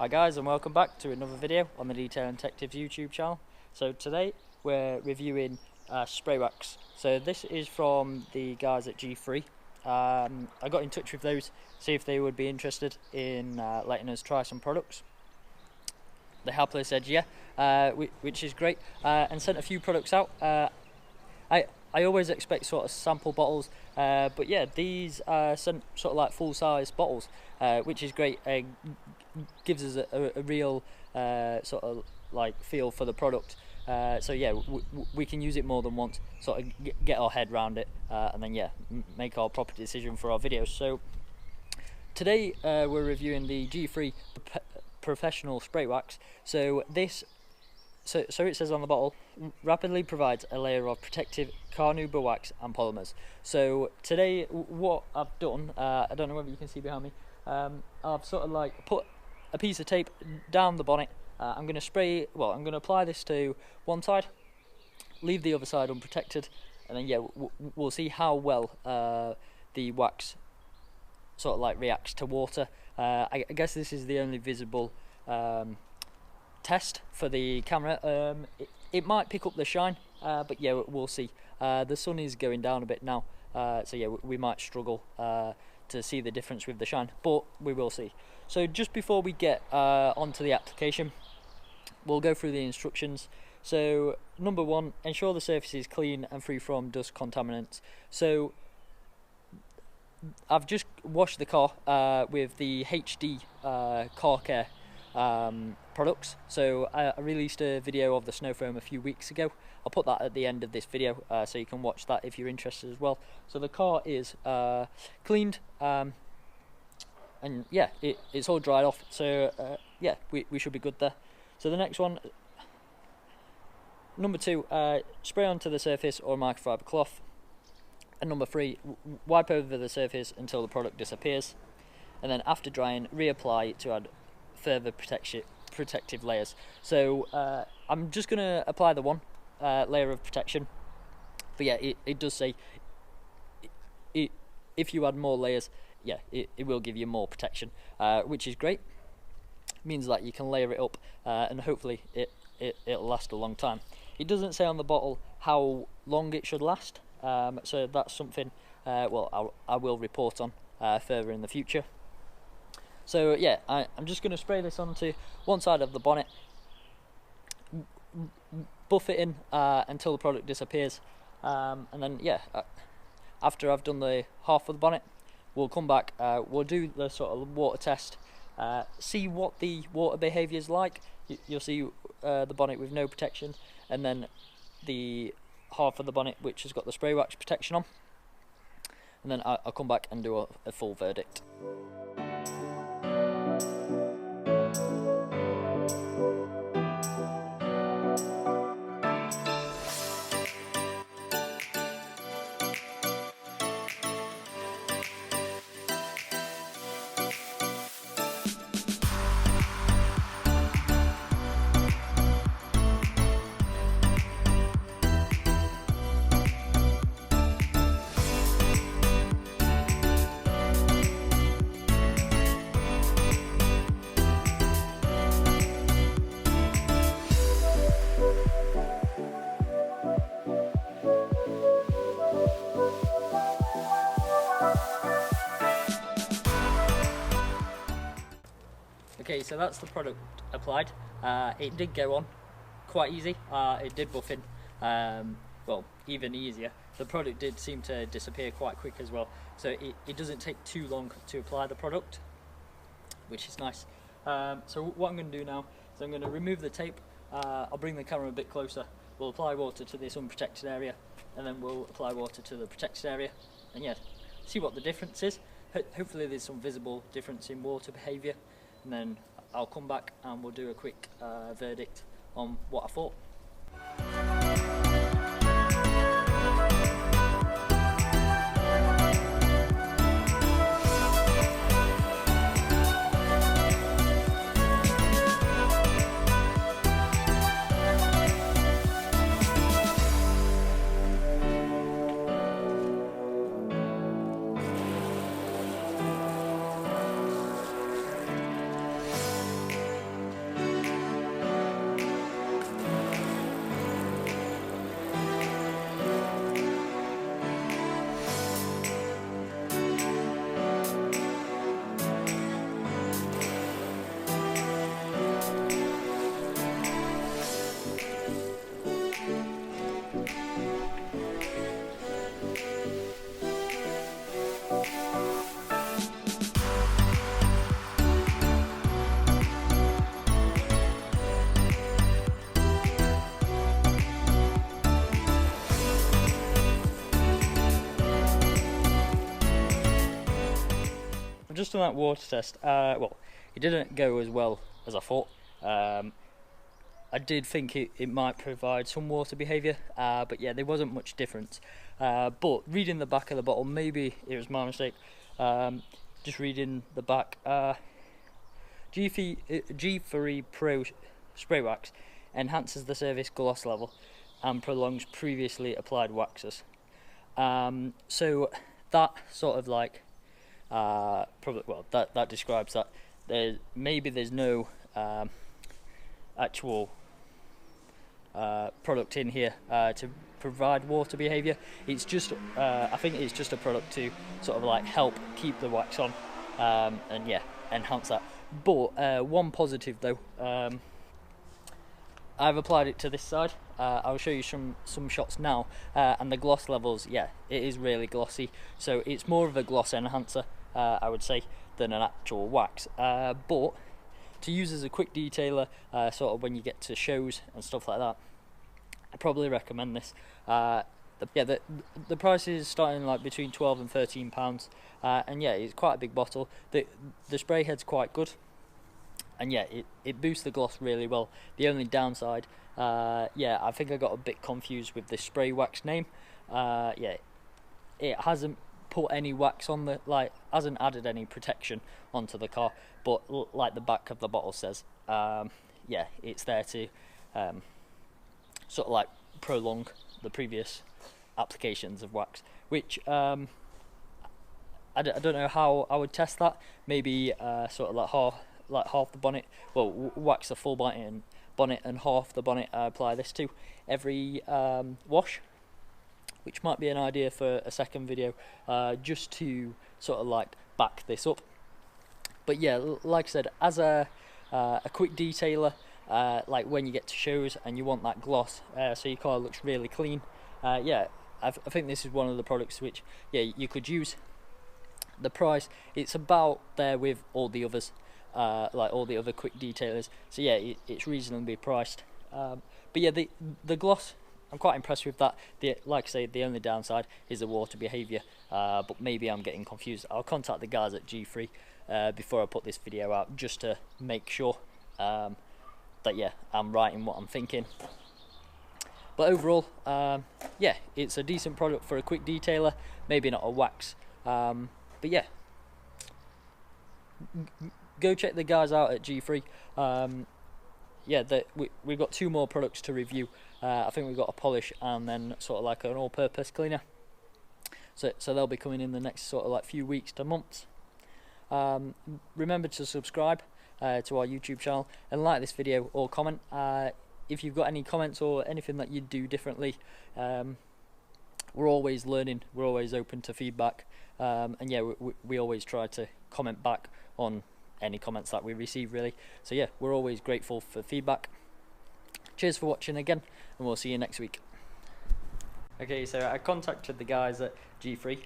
Hi guys, and welcome back to another video on the Detailing Detectives YouTube channel. So today we're reviewing spray wax. So this is from the guys at G3. I got in touch with those, see if they would be interested in letting us try some products. They happily said yeah, which is great, and sent a few products out. I always expect sort of sample bottles, but yeah, these sent sort of like full-size bottles, which is great. Gives us a real sort of like feel for the product. So yeah, we can use it more than once, sort of get our head around it, and then yeah, make our proper decision for our videos. So today we're reviewing the G3 Professional Spray Wax. So this. So it says on the bottle, rapidly provides a layer of protective carnauba wax and polymers. So today what I've done, I don't know whether you can see behind me, I've sort of like put a piece of tape down the bonnet. I'm going to I'm going to apply this to one side, leave the other side unprotected, and then yeah, we'll see how well the wax sort of like reacts to water. I guess this is the only visible test for the camera. It might pick up the shine, but yeah, we'll see. The sun is going down a bit now, so yeah, we might struggle to see the difference with the shine, but we will see. So just before we get onto the application, we'll go through the instructions. So number one, ensure the surface is clean and free from dust contaminants. So I've just washed the car with the HD car care products. So I released a video of the snow foam a few weeks ago. I'll put that at the end of this video, so you can watch that if you're interested as well. So the car is cleaned, and yeah, it's all dried off, so yeah, we should be good there. So the next one, number two, spray onto the surface or microfiber cloth. And number three, wipe over the surface until the product disappears, and then after drying, reapply to add further protective layers. So I'm just going to apply the one layer of protection, but yeah, it does say if you add more layers, yeah, it will give you more protection, which is great. It means that you can layer it up, and hopefully it'll last a long time. It doesn't say on the bottle how long it should last, so that's something well I will report on further in the future. So yeah, I'm just going to spray this onto one side of the bonnet, buff it in until the product disappears, and then yeah, after I've done the half of the bonnet, we'll come back, we'll do the sort of water test, see what the water behaviour is like. You'll see the bonnet with no protection, and then the half of the bonnet which has got the spray wax protection on, and then I'll come back and do a full verdict. Okay, so that's the product applied. It did go on quite easy. It did buff in, well, even easier. The product did seem to disappear quite quick as well, so it doesn't take too long to apply the product, which is nice. So what I'm going to do now is I'm going to remove the tape. I'll bring the camera a bit closer. We'll apply water to this unprotected area, and then we'll apply water to the protected area, and yeah, see what the difference is. Hopefully there's some visible difference in water behaviour, and then I'll come back and we'll do a quick verdict on what I thought. just on that water test, well, it didn't go as well as I thought. I did think it might provide some water behaviour, but yeah, there wasn't much difference. But reading the back of the bottle, maybe it was my mistake. Just reading the back, G3 Pro Spray Wax enhances the surface gloss level and prolongs previously applied waxes. So that sort of like probably, well, that describes that there's no actual product in here to provide water behaviour. It's just I think it's just a product to sort of like help keep the wax on, and yeah, enhance that. But one positive though, I've applied it to this side. I'll show you some shots now, and the gloss levels, yeah, it is really glossy, so it's more of a gloss enhancer, I would say, than an actual wax. But to use as a quick detailer, sort of when you get to shows and stuff like that, I probably recommend this. The price is starting like between £12 and £13, and yeah, it's quite a big bottle. The spray head's quite good, and yeah, it boosts the gloss really well. The only downside, yeah, I think I got a bit confused with the spray wax name. Yeah, it hasn't put any wax on the, like, hasn't added any protection onto the car, but like the back of the bottle says, yeah, it's there to sort of like prolong the previous applications of wax, which I don't know how I would test that. Maybe sort of like half the bonnet, well, wax the full bonnet and half the bonnet I apply this to every wash, which might be an idea for a second video, just to sort of like back this up. But yeah, like I said, as a quick detailer, like when you get to shows and you want that gloss, so your car looks really clean, yeah, I think this is one of the products which, yeah, you could use. The price, it's about there with all the others, like all the other quick detailers, so yeah, it's reasonably priced. But yeah, the gloss, I'm quite impressed with that. Like I say, the only downside is the water behaviour, but maybe I'm getting confused. I'll contact the guys at G3 before I put this video out, just to make sure that, yeah, I'm right in what I'm thinking. But overall, yeah, it's a decent product for a quick detailer, maybe not a wax, but yeah, go check the guys out at G3. Yeah, we've got 2 more products to review. I think we've got a polish and then sort of like an all-purpose cleaner. So they'll be coming in the next sort of like few weeks to months. Remember to subscribe to our YouTube channel and like this video or comment. If you've got any comments or anything that you'd do differently, we're always learning, we're always open to feedback, and yeah, we always try to comment back on any comments that we receive, really. So yeah, we're always grateful for feedback. Cheers for watching again, and we'll see you next week. Okay, so I contacted the guys at G3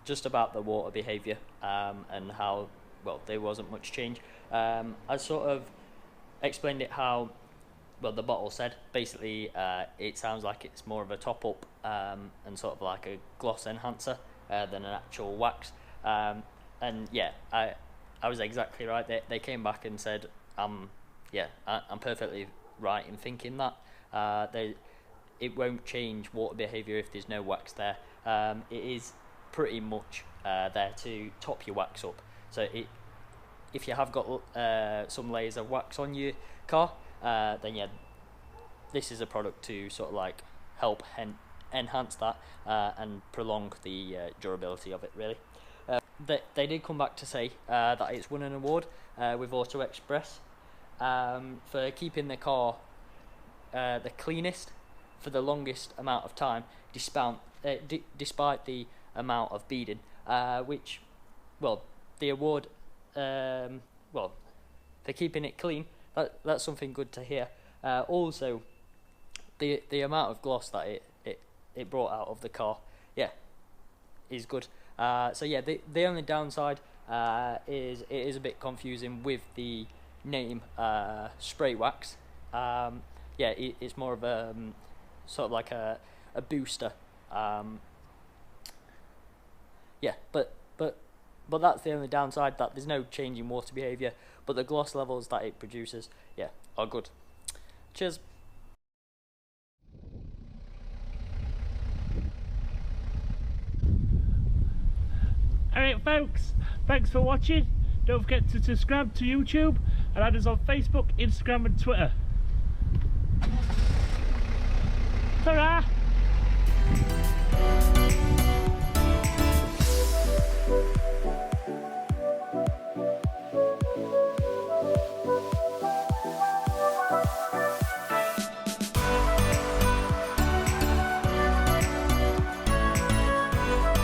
just about the water behaviour, and how, well, there wasn't much change. I sort of explained it how, well, the bottle said basically it sounds like it's more of a top up and sort of like a gloss enhancer than an actual wax, and yeah, I was exactly right. They came back and said, yeah, I'm perfectly right in thinking that it won't change water behaviour if there's no wax there. It is pretty much there to top your wax up. So if you have got some layers of wax on your car, then yeah, this is a product to sort of like help enhance that and prolong the durability of it, really. They did come back to say that it's won an award with Auto Express for keeping the car the cleanest for the longest amount of time, despite the amount of beading, which, well, the award, well, for keeping it clean, that's something good to hear. Also, the amount of gloss that it brought out of the car, yeah, is good. So yeah, the only downside is it is a bit confusing with the name spray wax. Yeah, it's more of a sort of like a booster. Yeah, but But that's the only downside, that there's no change in water behaviour, but the gloss levels that it produces, yeah, are good. Cheers. Alright folks, thanks for watching. Don't forget to subscribe to YouTube and add us on Facebook, Instagram and Twitter. Ta-ra!